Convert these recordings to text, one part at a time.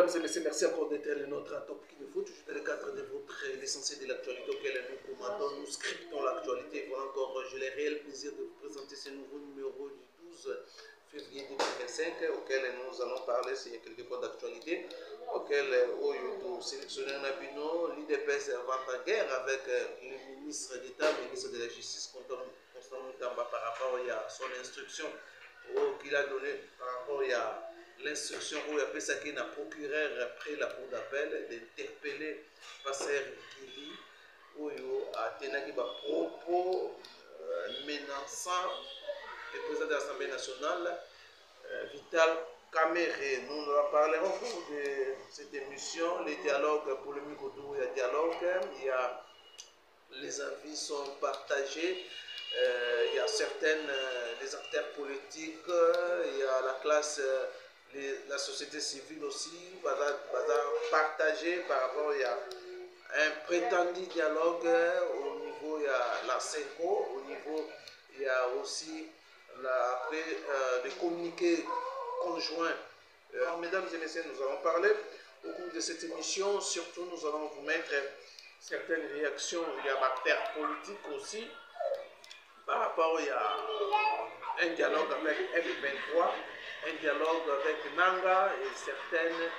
mesdames et messieurs, merci encore d'être les nôtres à Top Qu'il Faut, toujours dans le cadre de l'essentiel de l'actualité auquel nous commandons, nous scriptons l'actualité. Voilà encore, j'ai le réel plaisir de vous présenter ce nouveau numéro du 12 février 2025, auquel nous allons parler s'il y a quelques points d'actualité, auquel nous sélectionnons Nabino, l'IDPS avant la guerre avec le ministre d'État, le ministre de la Justice, Constant Mutamba, par rapport à son instruction qu'il a donnée, par rapport à l'instruction où il a appelé ça qu'il y a un procureur après la cour d'appel d'interpeller Passer Gili où il a tenu des propos menaçant le président de l'Assemblée nationale, Vital Kamerhe. Nous en parlerons au cours de cette émission. Les dialogues pour le micro-tour, il y a dialogue, il y a les avis sont partagés. Il y a certaines, les acteurs politiques, il y a la classe, la société civile aussi, va partager par rapport à un prétendu dialogue au niveau, il y a la CENCO, au niveau, il y a aussi les communiqués conjoints. Mesdames et messieurs, nous allons parler au cours de cette émission, surtout nous allons vous mettre certaines réactions, il y a acteurs politiques aussi. Par rapport à un dialogue avec M23, un dialogue avec Nanga et certaines,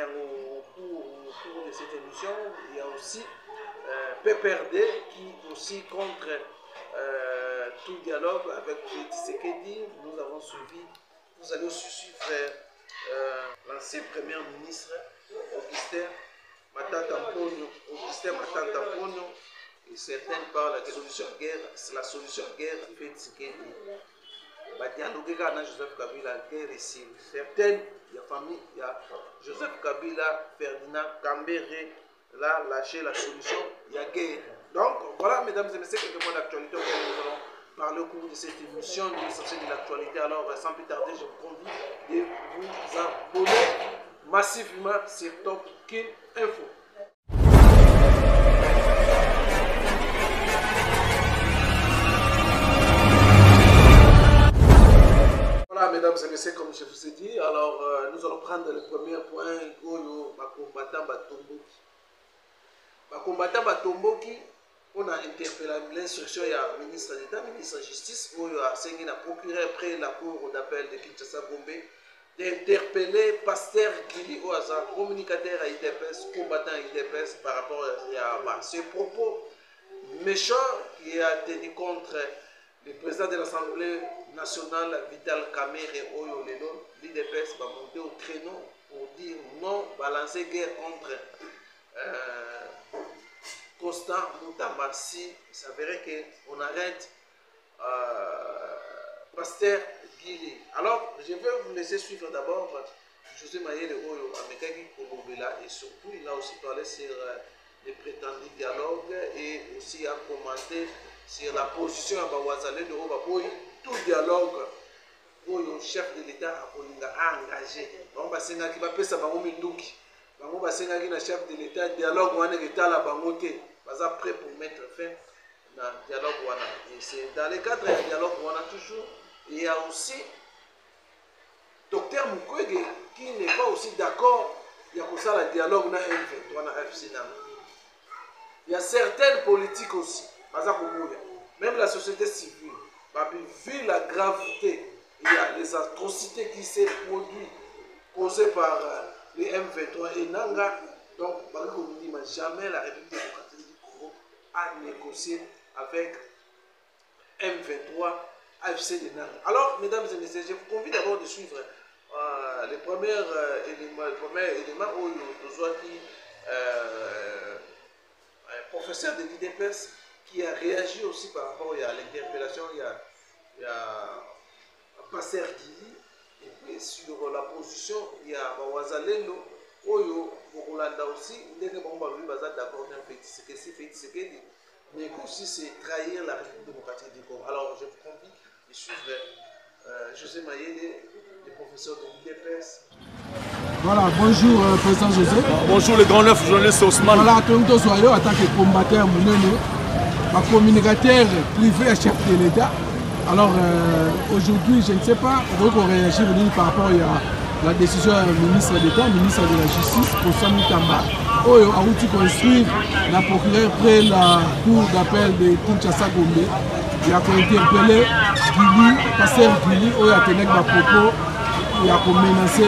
au cours de cette émission, il y a aussi PPRD qui aussi contre tout dialogue avec Tshisekedi. Nous avons suivi, vous allez aussi suivre l'ancien premier ministre Augustin Matata Mponyo. Et certains parlent de solution de guerre, c'est la solution de guerre qui fait Tshisekedi. Dialoguer avec Joseph Kabila, guerre ici. Certaines, il y a famille, il y a Joseph Kabila, Ferdinand Kambere, là, lâcher la solution, il y a guerre. Donc, voilà, mesdames et messieurs, quelques points d'actualité auxquels nous allons parler au cours de cette émission de l'essentiel de l'actualité. Alors, sans plus tarder, je vous convie de vous abonner massivement sur Top Qu'il Info. Voilà, mesdames et messieurs, comme je vous ai dit, alors nous allons prendre le premier point, Bakombatant Batomboki. Bakombatant Batomboki, on a interpellé l'instruction, il y a un ministre d'État, ministre de la Justice, où il y a un procureur après la cour d'appel de Kinshasa Gombe, d'interpeller Pasteur Gili Oaza, communicateur à IDPS, combattant à IDPS par rapport à ce propos méchant qui a tenu contre le président de l'Assemblée nationale, Vital Kamerhe Oyo Lelo. L'IDPS va monter au créneau pour dire non, balancer guerre contre Constant Mutamba. Si il s'avérait qu'on arrête Pasteur Gili. Alors, je vais vous laisser suivre d'abord José Mayele Oyo Amekaki Kolobela et surtout il a aussi parlé sur les prétendus dialogues et aussi a commenté sur la position à Bawazale de Obaboy, tout dialogue où le chef de l'État a engagé. On va s'engager qui va passer à Bango Minduki. Bango va s'engager le chef de l'État, dialogue où on est l'État la Bangoté. Va prêt pour mettre fin à dialogue où on a. Et c'est dans le cadre du dialogue où on a toujours. Il y a aussi Dr Mukwege qui n'est pas aussi d'accord. Il y a pour ça le dialogue dans M23 dans FC. Il y a certaines politiques aussi. Même la société civile, vu la gravité, il y a les atrocités qui s'est produites causées par les M23 et Nanga. Donc, jamais la République démocratique du Congo a négocié avec M23 AFC de Nanga. Alors, mesdames et messieurs, je vous convie d'abord de suivre les premiers éléments où nous avons dit un professeur de l'IDPS qui a réagi aussi par rapport à l'interpellation, il y a Passer Gili, et puis sur la position, il y a Wazalendo, Oyo, Morolanda aussi, il y a d'accord d'un Tshisekedi, mais aussi c'est trahir la République démocratique du Congo. Alors je vous convie de suivre José Mayele, le professeur de l'IDPS. Voilà, bonjour président José. Bonjour le grand neuf journaliste Ousmane. Voilà, Tonto Soyo en tant que combattant Mouneno, communicateur privé à chef de l'État. Alors aujourd'hui, je ne sais pas, on réagir par rapport la décision du ministre d'État, ministre de la Justice, pour Sami Tamba. Oyo a outil construire la procureur près la cour d'appel de Kinshasa Gombe. Il a interpellé Gili, pasteur Gili, Oyo a tenu ma propos, il a menacé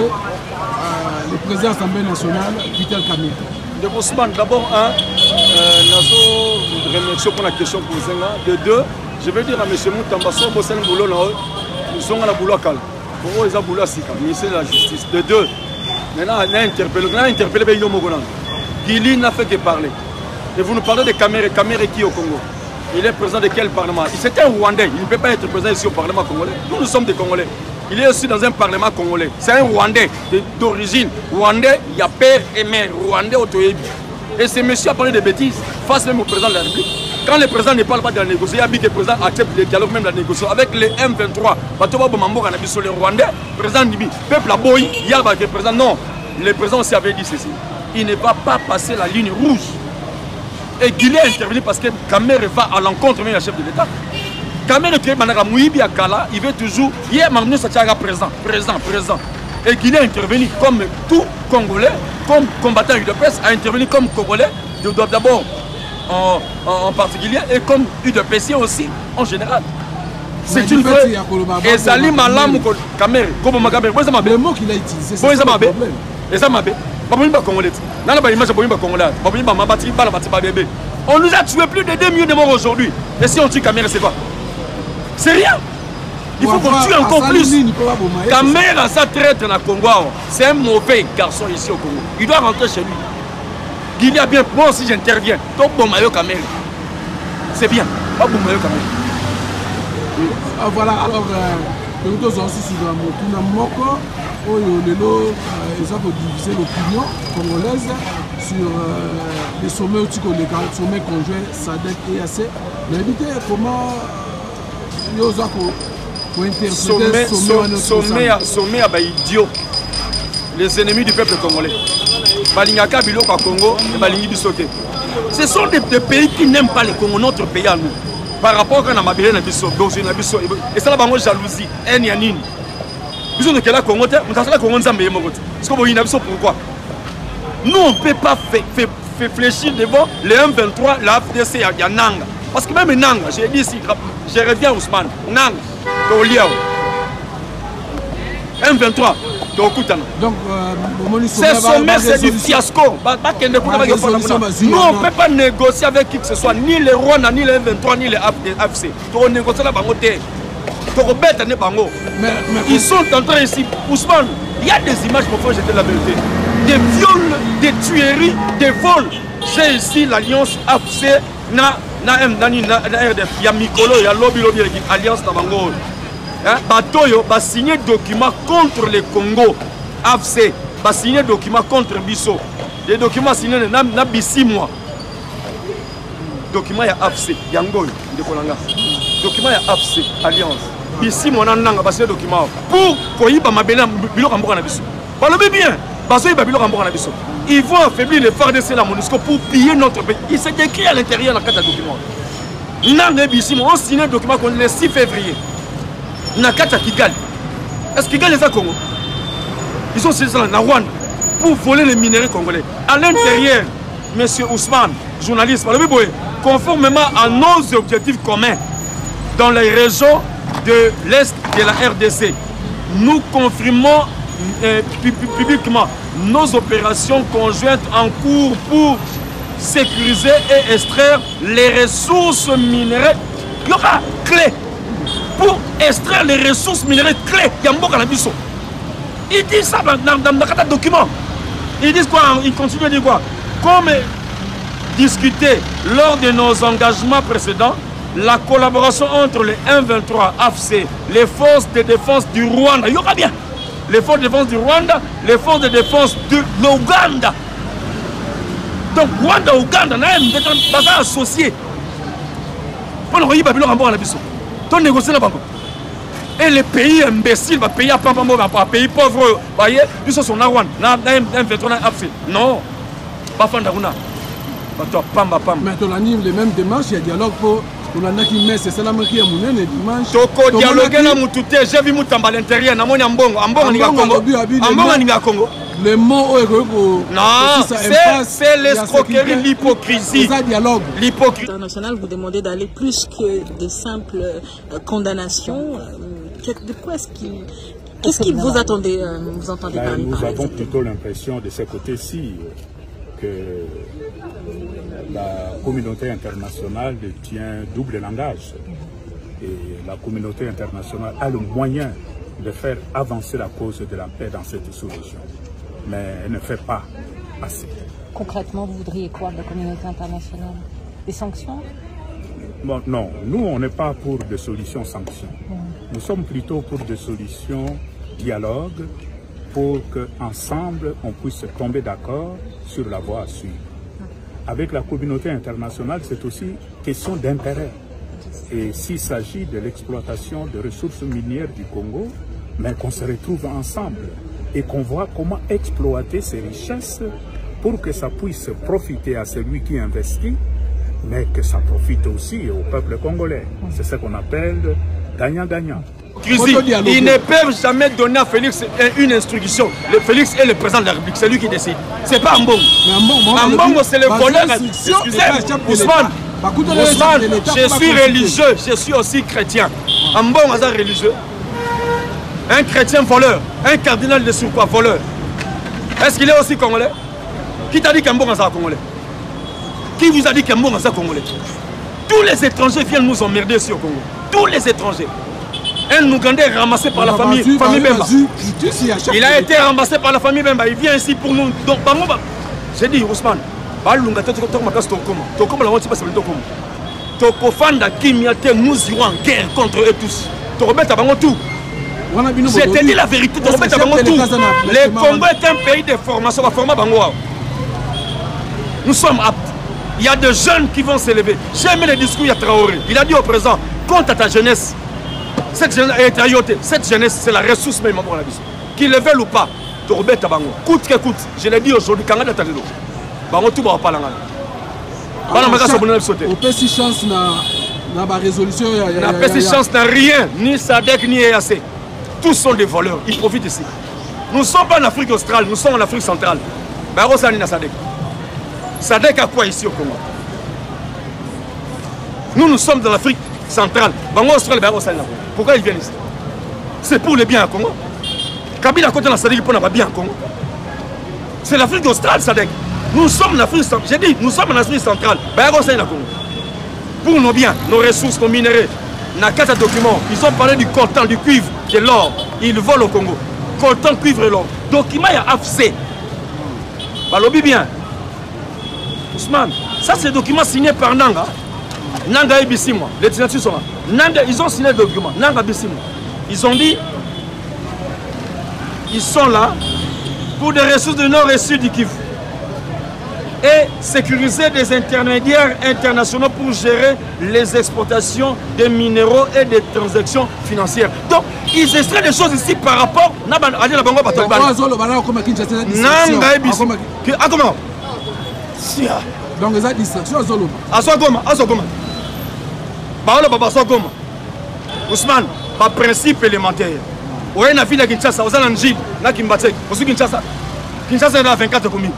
le président de l'Assemblée nationale, Vital Kamerhe. De Ousmane, d'abord, je remercie pour la question posée. De deux, je veux dire à M. Moutamba, nous sommes à la boulot à Cal. Pour eux, ils ont boulot à Sika, ministère de la Justice. De deux, maintenant, on a interpellé Yomo Gonan. Gili n'a fait que parler. Et vous nous parlez de Kamerhe. Kamerhe qui est au Congo? Il est président de quel parlement? C'était un Rwandais. Il ne peut pas être président ici au Parlement congolais. Nous sommes des Congolais. Il est aussi dans un Parlement congolais. C'est un Rwandais d'origine. Rwandais, il y a père et mère. Rwandais autoébi. Et ce monsieur a parlé de bêtises face même au président de la République. Quand le président ne parle pas de la négociation, il y a dit que le président accepte le dialogue, même la négociation. Avec les M23, le Rwandais, le président Nibi, le peuple a boy, il y a le président. Non, le président aussi avait dit ceci. Il ne va pas passer la ligne rouge. Et Guilé a intervenu parce que Kamerhe va à l'encontre même du chef de l'État. Kamerhe qui est Mouibi à Kala, il veut toujours, hier, Mamnou Satiaga présent. Et Guilé a intervenu comme tout Congolais, comme combattant UDPS, a intervenu comme Congolais, d'abord en particulier, et comme UDPS aussi en général. C'est une vraie. Et Salim Malam Kamerhe, le mot qu'il a utilisé, c'est ça le problème. Et ça m'a fait. On nous a tué plus de 2 millions de morts aujourd'hui. Et si on tue Kamerhe, c'est quoi? C'est rien. Il faut qu'on tue encore plus. Kamerhe a sa traite dans le Congo. C'est un mauvais garçon ici au Congo. Il doit rentrer chez lui. Il y a bien, moi aussi j'interviens. Donc bon maillot Kamerhe. C'est bien. Pas bon maillot Kamerhe. Voilà, alors, nous sommes aussi sur la moto. Ils ont divisé l'opinion congolaise sur les sommets les sommets conjoints SADC et AC. Mais évitez comment nous avons interprété sommet à idiot. Les ennemis du peuple congolais. Balingaka Biloko à Congo et Balingi Bissoté. Ce sont des pays qui n'aiment pas le Congo, notre pays à nous. Par rapport à Namabiré Nabiso, et ça là bas jalousie, haine et nini. Ils ont de quel Congo, mais Congo Zambé Mogote. Parce qu'on a pourquoi? Nous on ne peut pas fléchir devant les M23, la FDC, il y a Nanga. Parce que même Nanga, j'ai dit ici, je reviens Ousmane, Nanga, Toliao. M23, donc, ces sommets, c'est du fiasco. Nous, on ne peut pas négocier avec qui que ce soit, ni les Rwanda, ni les M23, ni les AFC. On négocie là-bas. Ils sont en train ici. Ousmane, il y a des images, mon frère, j'étais la vérité. Des viols, des tueries, des vols. J'ai ici l'alliance AFC, na RDF. Il y a Mikolo, il y a Lobby, Alliance Tabango. Batoyo va signer document contre le Congo. AFC va signer document contre Bisso. Les documents signés na bisi mois. Document ya AFC Yangoy de Kolanga. Document ya AFC Alliance. Bisi mois nanga va signer document pour koyiba mabela biloko mboka na biso. Balobi bien. Baso yiba biloko mboka na biso. Ils vont affaiblir les FARDC la MONUSCO pour piller notre pays. Il s'est écrit à l'intérieur dans 4 documents. Nanga bisi mois on signe un document contre le 6 février. Nakata Kigali. Est-ce que Kigali est à Congo? Ils sont saisi dans Rwanda pour voler les minéraux congolais. À l'intérieur, M. Ousmane, journaliste, conformément à nos objectifs communs dans les régions de l'Est de la RDC, nous confirmons publiquement nos opérations conjointes en cours pour sécuriser et extraire les ressources minérales. Il y aura clé pour extraire les ressources minérales clés. Ils disent ça dans le document. Ils disent quoi? Ils continuent à dire quoi? Comme discuté lors de nos engagements précédents, la collaboration entre les M23, AFC, les forces de défense du Rwanda, il y aura bien les forces de défense du Rwanda, les forces de défense de l'Ouganda. Donc Rwanda, Ouganda, nous sommes associés. Pour nous, il y a un peu de négocier là-bas. Et les pays imbéciles, les pays pays pauvres, ils sont en Rwanda, non, pas Fandaruna. Mais on anime les mêmes démarches, il y a dialogue pour On a qui met c'est ça la marque à mon dimanche. Toko dialoguer na mutute, j'ai vu mutamba à l'intérieur na moni ambongo ni Congo. Ambongo ni Congo. Le mot non, c'est l'escroquerie, l'hypocrisie. C'est ça dialogue. L'hypocrisie. International, vous demandez d'aller plus que de simples condamnations. De quoi est-ce qui qu'est-ce que vous attendez vous entendez parler? Nous avons plutôt l'impression de ce côté-ci que la communauté internationale tient double langage et la communauté internationale a le moyen de faire avancer la cause de la paix dans cette sous-région, mais elle ne fait pas assez. Concrètement, vous voudriez quoi de la communauté internationale? Des sanctions? Bon, non, nous on n'est pas pour des solutions sanctions. Nous sommes plutôt pour des solutions dialogue pour qu'ensemble on puisse tomber d'accord sur la voie à suivre. Avec la communauté internationale, c'est aussi question d'intérêt. Et s'il s'agit de l'exploitation des ressources minières du Congo, mais qu'on se retrouve ensemble et qu'on voit comment exploiter ces richesses pour que ça puisse profiter à celui qui investit, mais que ça profite aussi au peuple congolais. C'est ce qu'on appelle gagnant-gagnant. Ils ne peuvent jamais donner à Félix une instruction. Le Félix est le président de la République, c'est lui qui décide. C'est pas Ambongo. Ambongo, c'est le voleur. Excusez-moi, Ousmane, je suis religieux, je suis aussi chrétien. Ambongo est religieux. Un chrétien voleur, un cardinal de surcroît voleur. Est-ce qu'il est aussi congolais? Qui t'a dit qu'Ambongo est congolais? Qui vous a dit qu'Ambongo est congolais? Tous les étrangers viennent nous emmerder ici au Congo. Tous les étrangers. Un Ougandais ramassé par la famille Bemba. Il a été ramassé par la famille Bemba. Il vient ici pour nous. Donc, j'ai dit, Ousmane, nous irons en guerre contre eux tous. Je te dis la vérité. Le Congo est un pays de formation. Nous sommes aptes. Il y a des jeunes qui vont s'élever. J'ai aimé le discours de Traoré. Il a dit au président, compte à ta jeunesse. Cette jeunesse, c'est la ressource même pour la vie. Qu'ils le veulent ou pas, coûte que coûte. Je l'ai dit aujourd'hui, quand on a entendu, tout va pas on peut si chance na ba résolution. On peut si chance n'a rien, ni SADC ni EAC. Tous sont des voleurs, ils profitent ici. Nous ne sommes pas en Afrique australe, nous sommes en Afrique centrale. SADC a quoi ici au Congo? Nous sommes dans l'Afrique centrale. Pourquoi ils viennent ici? C'est pour le bien à Congo. Kabila côté de la SADC pour le bien à Congo. C'est l'Afrique australe, SADC. Nous sommes en Afrique centrale. J'ai dit, nous sommes en Afrique centrale. Pour nos biens, nos ressources, nos minéraux. Dans 4 documents, ils ont parlé du coltan, du cuivre, de l'or. Ils volent au Congo. Coltan, cuivre et l'or. Document, il y a AFC. Balobi bien. Ousmane, ça c'est le document signé par Nanga. Nanga et Bissimo, les signatures sont là. Nanga, ils ont signé le document. Nanga Bissimo. Ils ont dit, ils sont là pour des ressources du nord et sud du Kivu. Et sécuriser des intermédiaires internationaux pour gérer les exportations des minéraux et des transactions financières. Donc, ils extraient des choses ici par rapport à Nanga et Bissimo. Ah, comment? Donc, les distractions, Ousmane, par principe élémentaire. Vous avez une ville à Kinshasa, vous avez un Gilles, là Kimbatek, vous avez Kinshasa. Kinshasa est dans 24 communes.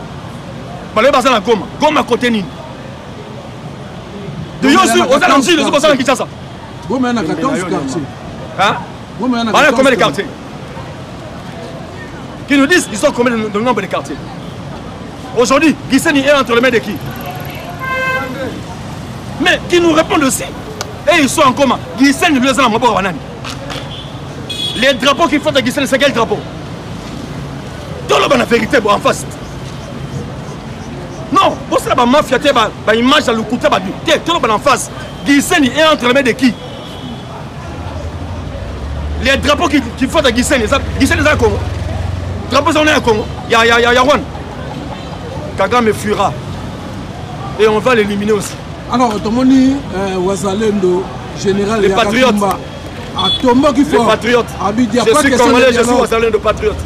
Vous avez un Goma, Goma côté Nini. De Yosu, vous avez un Gilles, vous avez un Kinshasa. Goma, il y a 14 quartiers. Hein? Goma, il y a combien de quartiers? Qui nous disent, ils ont combien de nombre de quartiers? Aujourd'hui, Guisseni est entre les mains de qui? Mais qui nous répondent aussi. Et ils sont en coma. Guisseni, nous les avons en les drapeaux qu'il faut à Guisseni, c'est quel drapeau? Tout le monde la vérité en face. Non, c'est la mafia, la image à l'oukoute, tout le monde en face. Guisseni est entre les mains de qui? Les drapeaux qu'il faut à Guisseni, Guisseni est à Congo. Les drapeaux sont à Congo. Il y a Rwanda. Kagame fuira. Et on va l'éliminer aussi. Alors, Tomoni, Wazalendo, général, les patriotes. Les patriotes. Je suis congolais, je suis Wazalendo patriote.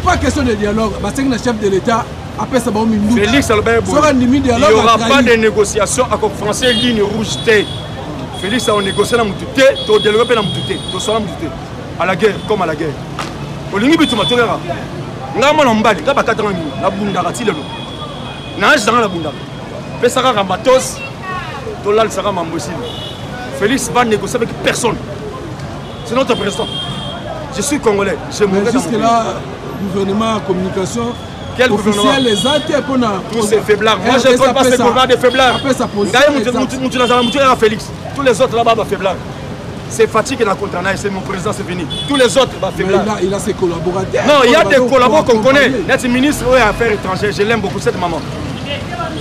Pas question de dialogue. C'est que le chef de l'État appelle ça bon minou. Félix Albert Boy. Il n'y aura pas de négociation avec le français ligne rouge T. Félix a négocié dans Moutouté, tu as développé dans Moutouté, tu as Moutouté. À la guerre, comme à la guerre. Olingi bitu matorera. Nga mwana mbali, nga bakata ngami, na bundaka tilelo. Na ajanga na bundaka. Pesaka ramatos, tolal saka mambosile. Félix va négocier avec personne. C'est notre président. Je suis congolais, je mourrai dans mon pays. Jusque-là, gouvernement, communication. Quel gouvernement? Les actes pour tous ces faiblards. Moi je ne connais pas ces gouvernements des faiblards. Félix. Tous les autres là-bas, faiblards. C'est Fatih qui est dans le contrat, c'est mon président, c'est fini. Tous les autres, faiblards. Il a ses collaborateurs. Non, il y a des collaborateurs qu'on connaît. Notre ministre des Affaires étrangères, je l'aime beaucoup, cette maman.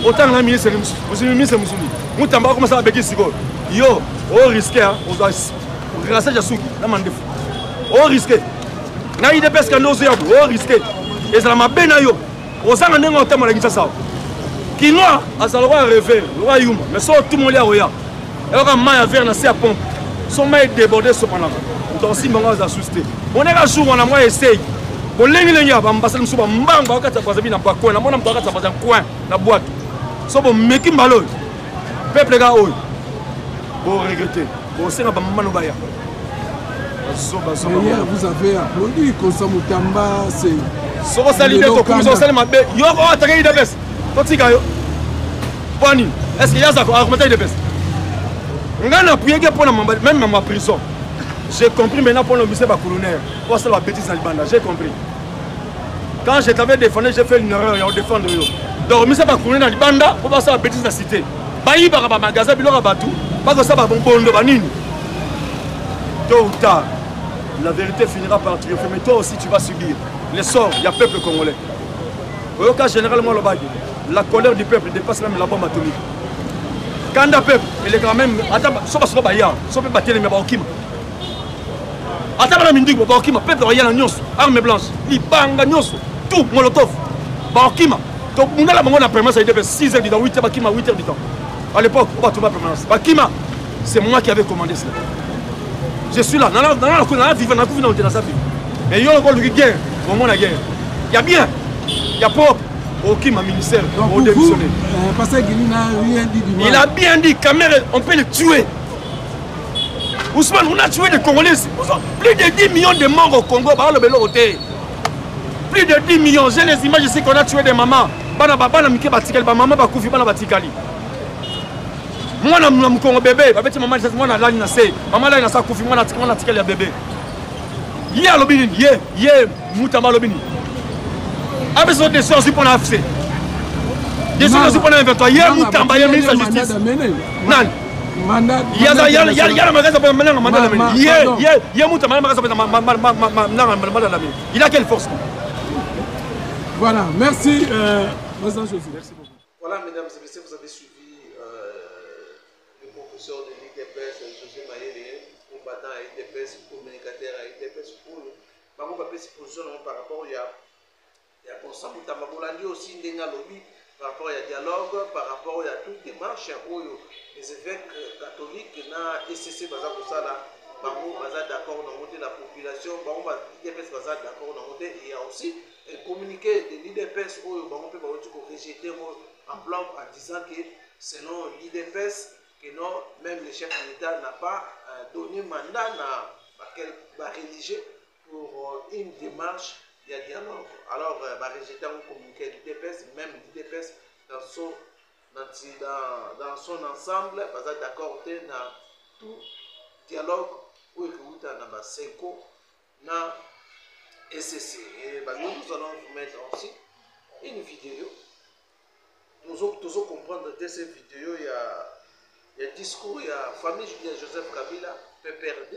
Autant que le ministre Moussouli. Nous t'en comme ça avec Sigo. Yo, on risque, on doit grâce à Jassouki, là, mandef. On risque. Na ide pesque nos yeux, on risque. Et ça m'a bien yo. On s'en est en termes de ça. Qui noa, à sa loi rêver, loi yuma, mais ça tout le monde est à Oya. Et on a main à faire dans pompe. Son main est débordé cependant. On aussi manque à souster. On est à jour, on a moins essayé. Bon, les gars, on va passer le souvent, on va passer dans le coin, on va passer dans le coin, la boîte. So bon, mais qui m'alloue. Peuple gars, oh. Bon, regretter. Bon, c'est un peu manobaya. Hier, vous avez applaudi Kosa Moutamba, c'est. Soko salide to commission sale mabe. Yo ko attaquer ide bes. To tika yo. Pani, est-ce qu'il y a ça argumenter ide bes? Ngana appuyer que pour même dans ma prison. J'ai compris maintenant pour le monsieur colonel. Pour ça la bêtise dans le banda, j'ai compris. Quand je t'avais défendu, j'ai fait une erreur, il y a défendre yo. Donc monsieur colonel dans le banda, pour ça la bêtise dans la cité. Bayi ba magasin biloko batu, pas que ça ba bonbondo banini. Tôt ou tard, la vérité finira par triompher, mais toi aussi tu vas subir les sorts, il y a peuple congolais. Au cas généralement, la colère du peuple dépasse même la bombe atomique. Quand le peuple, il est quand même. Attends, ça va se battre, ça peut battre les Baokima. Attends, la minute, Baokima, peuple royal en Nyos, armes blanches, Libanga Nyos, tout, Molotov, Baokima. Donc, on a la permanence, ça a été 6 heures du temps, 8 heures, Bakima, 8 heures du temps. À l'époque, on va trouver la permanence. Bakima, c'est moi qui avais commandé cela. Je suis là, dans la vie, dans sa vie. Mais il y a encore une guerre, au moment de la guerre. Il y a bien, il y a pas aucun ministère au démissionner. Il a bien dit, Kamere, on peut le tuer. Ousmane, on a tué des Congolais. Plus de 10 millions de morts au Congo, plus de 10 millions. J'ai les images ici qu'on a tué des mamans. Moi, je suis un bébé. Je suis un bébé. Je suis un bébé. Il y a le bini, il y a le bini. Avec ce décision, je suis pour l'AFC. Décision, je suis pour l'inventaire. Il y a Moutamba, il y a le ministre de la Justice. Non. Il y a le magasin pour le mandat de la mine. Il y a Moutamba, il y a quelle force? Voilà, merci. Merci beaucoup. Voilà, mesdames et messieurs, vous avez suivi le professeur de l'IDPS, José Mayele, combattant à l'IDPS, communicateur à l'IDPS, pour le position par rapport à Constant Moutamba Bolandi aussi, Ndenga Lobby, par rapport à dialogue, par rapport à toutes les démarches, les évêques catholiques, na SCC, baza pour ça là, bango baza d'accord dans la population, bango l'IDPS baza d'accord dans et il y a aussi un communiqué de l'IDPS où bango peut rejeter en plan en disant que selon l'IDPS, que non, même le chef de l'État n'a pas donné mandat à religieux pour une démarche de dialogue. Alors, rejeter un communiqué de l'IDPS, même l'IDPS dans son ensemble, d'accord dans tout dialogue où il y a un SECO, dans SCC. Et nous allons vous mettre aussi une vidéo. Nous allons comprendre de cette vidéo, il y a discours, il y a famille Julien Joseph Kabila, PPRD,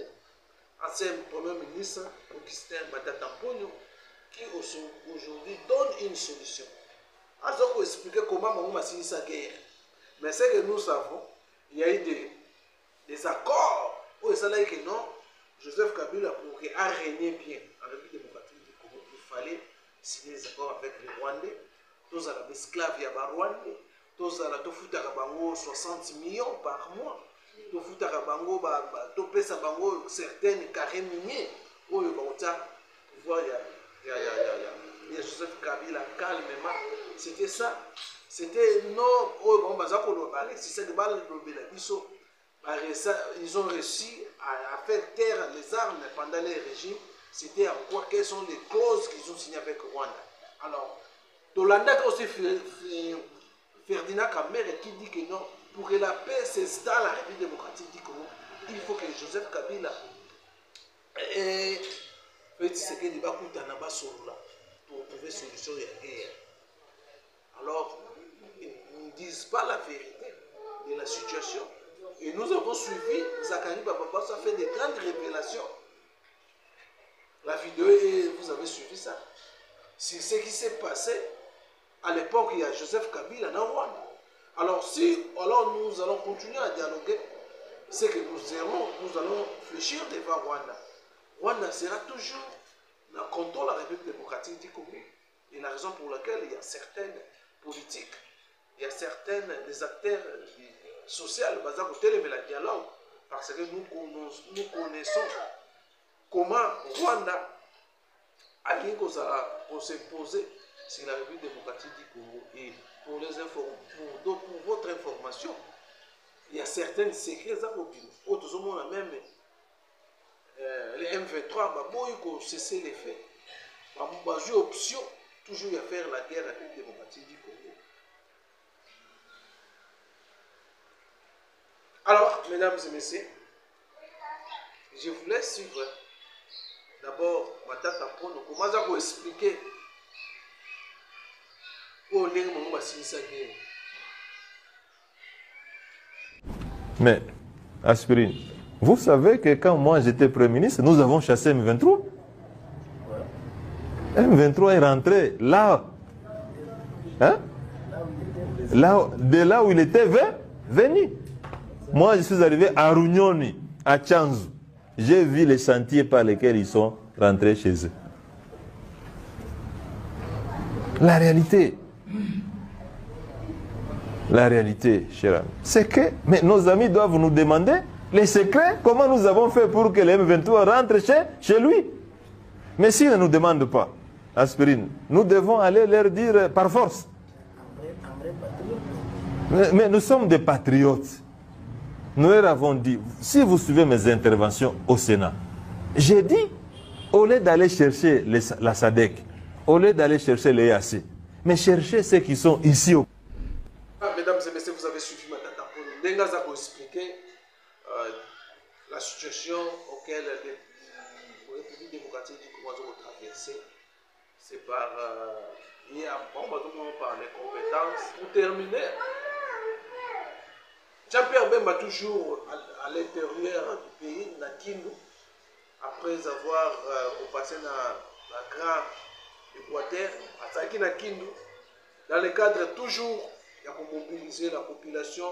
ancien Premier ministre Augustin Matata Mponyo, qui aujourd'hui donne une solution. Alors, on va expliquer comment on va signer sa guerre. Mais ce que nous savons, il y a eu des accords où il s'agit que non, Joseph Kabila, pour qu'il a régné bien en République démocratique du Congo, il fallait signer des accords avec les Rwandais. Tous les esclaves ya Rwandais, tous les tofuta bango 60 millions par mois, tofuta bango topesa bango certaines carrés miniers, où il y a Joseph Kabila calmement. C'était ça. C'était non, c'est ça que ils ont réussi à faire taire les armes pendant les régimes. C'était en quoi? Quelles sont les clauses qu'ils ont signées avec Rwanda? Alors, Tolanda aussi Ferdinand Kamere qui dit que non, pour que la paix s'installe à la République démocratique du Congo, il faut que Joseph Kabila et Petit Sekedi Bakouta Naba Sorola pour trouver solution à la guerre. Alors, ils ne disent pas la vérité de la situation. Et nous avons suivi, Zakari Bababa a fait des grandes révélations. La vidéo, et vous avez suivi ça. C'est ce qui s'est passé à l'époque, il y a Joseph Kabila dans Rwanda. Alors, nous allons continuer à dialoguer, c'est que nous allons fléchir devant Rwanda. Rwanda sera toujours contre la République démocratique du Congo. Et la raison pour laquelle il y a certaines politiques, il y a certaines des acteurs sociaux basés au télémédias la dialogue, parce que nous connaissons comment Rwanda a s'imposer sur la République démocratique du Congo. Et pour votre information, il y a certains secrets à autres monde même les M23 il faut cesser les faits. J'ai option toujours à faire la guerre à la République démocratique du Congo. Alors, mesdames et messieurs, je voulais suivre d'abord Matata Pono. Comment ça vous expliquer au Mais, Aspirine, vous savez que quand moi j'étais Premier ministre, nous avons chassé M23. M23 est rentré là, hein? De là où il était venu. Moi, je suis arrivé à Runyoni, à Tchanzu. J'ai vu les sentiers par lesquels ils sont rentrés chez eux. La réalité, cher ami, c'est que mais nos amis doivent nous demander les secrets, comment nous avons fait pour que les M23 rentrent chez lui. Mais s'ils ne nous demandent pas, Aspirine, nous devons aller leur dire par force. Mais nous sommes des patriotes. Nous leur avons dit, si vous suivez mes interventions au Sénat, j'ai dit, au lieu d'aller chercher la SADC, au lieu d'aller chercher les EAC, mais chercher ceux qui sont ici. Mesdames et messieurs, vous avez suivi ma tata pour nous. Dengaza pour expliquer la situation auquel la République démocratique du Congo a traversé. C'est par il y a par les compétences. Pour terminer, Jean-Pierre Bemba toujours à l'intérieur du pays, na Kindu, après avoir repassé dans la Grande Équateur, à Saki na Kindu, dans le cadre toujours de mobiliser la population,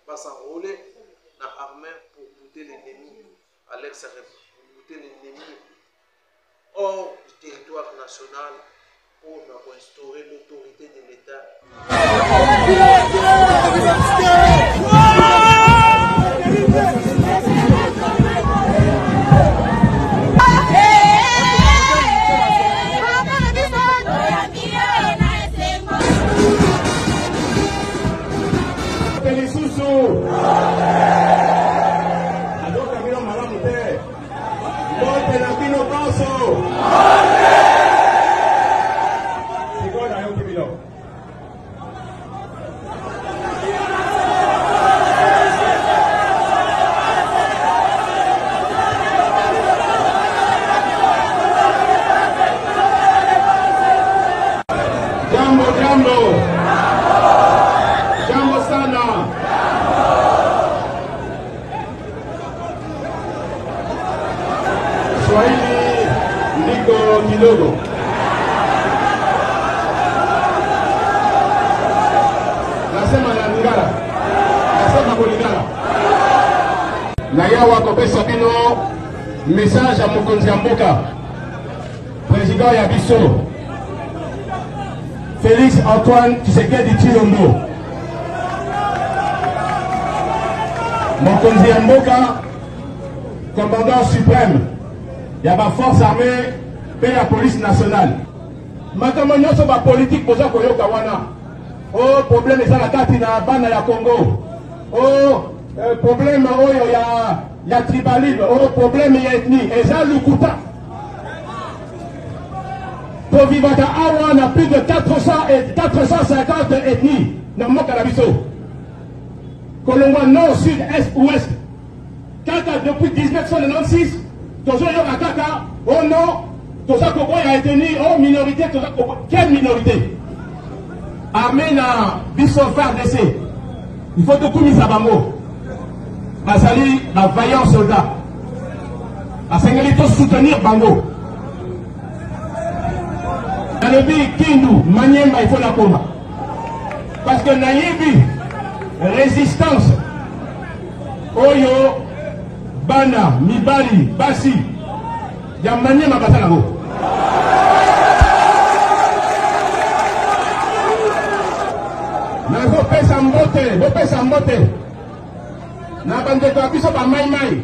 va s'enrôler dans l'armée pour buter l'ennemi à l'extérieur, pour buter l'ennemi hors du territoire national, pour instaurer l'autorité de l'État. Message à Mokonzi Mboka, président Yabiso, Félix Antoine Tshisekedi Tshilombo, Mokonzi Mboka, commandant suprême, il y a ma force armée et la police nationale. Maintenant, nous sommes politique pour ça qu'on y a. Oh, problème est à la carte dans la bande à Congo. Oh, problème, il y a tribalisme, problème, il y a ethnie. Et ça, le Kouta. Pour vivre à Awa, on a plus de 450 ethnies dans le Carabiso. Colombo nord, sud, est, ouest. Depuis 1996, Tozo Yorakaka, au nord, Tozo Kobo a été né en minorité, Tozo Kobo. Quelle minorité? Armée na Bisso FARDC. Il faut tout couper ça bango. Basali, la vaillant soldat. A Sengelito soutenir bango. Dans le pays Kindu, Maniemba, il faut la coma. Parce que Naïbi, résistance, Oyo, Bana, Mibali, Basi, ya Maniemba Batalago. Mais vous faites sa mbote. Na bande kwa biso ba mai mai.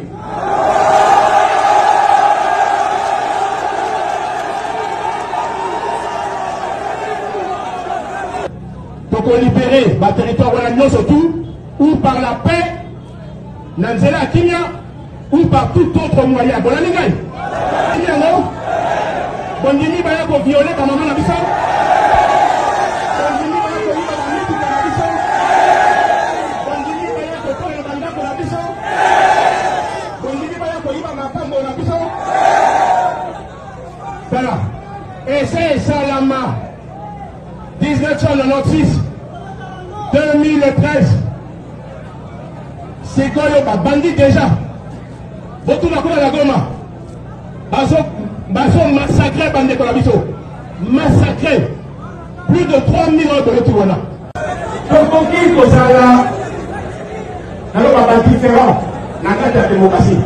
Donc on libérer le territoire de surtout, ou par la paix, Nanzela Kenya, ou par tout autre moyen. Bon, la ligne. Bon, Dimi Baya pour violer ta maman la bissa. Bon, Dimi Baya pour violer la mythique la bissa. Bon, Dimi Baya pour prendre le banda pour la bissa. Bon, Dimi Baya pour violer ma femme pour la bissa. Voilà. Et c'est Salama. 1996, 2013, c'est quoi le bandit déjà? Votre la cour à la Goma. Baso massacré bandit pour la biso. Massacré. Plus de 3000 ans de retour là. Donc, qui est ça là? Alors, on va différent. Dans la démocratie.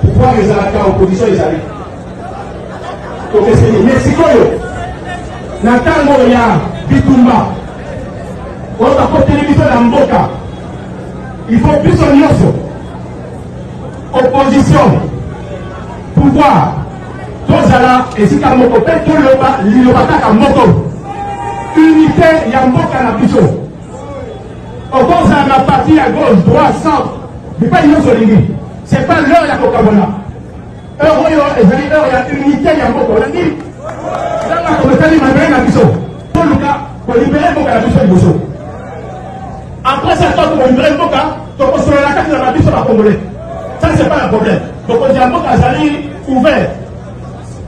Pourquoi les Arabes en opposition, ils arrivent? Donc, mais c'est quoi na tango ya bitumba oza koteli biso na mboka il faut biso nyonso opposition pouvoir tozala esika moko mpe liloba kaka moko unité ya mboka na biso okozala na parti ya gauche droit centre bipai nyonso lingi c'est pas l'heure ya kokabona heure oyo ezali heure ya unité ya mboka olingi après ça, quand on libère le Boka, donc on se la carte de la biso à Congolais. Ça, c'est pas un problème. Donc on dit à Boka, ça est ouvert.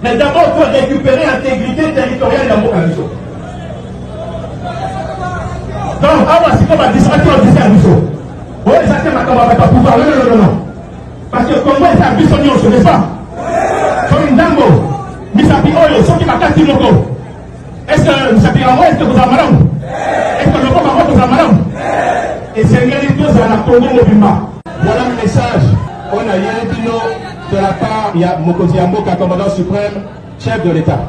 Mais d'abord, il faut récupérer l'intégrité territoriale de Boka Biso. Donc, ah, c'est comme la distraction du service. Oui, ça, c'est ma camarade, pas pouvoir. Non. Parce que le Congo est un biso, on ne sait pas. Comme une dambo. Misapi Oyo, ceux qui m'a cassé le logo. Est-ce que Misapi Oyo, est-ce que vous avez madame? Est-ce que le logo m'a vous avez madame? Et c'est rien tous à la Congo Mobima. Voilà le message. On a Yérédino de la part de Mokozi Amboka, commandant suprême, chef de l'État.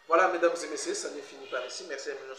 Voilà, mesdames et messieurs, ça n'est fini par ici. Merci à vous.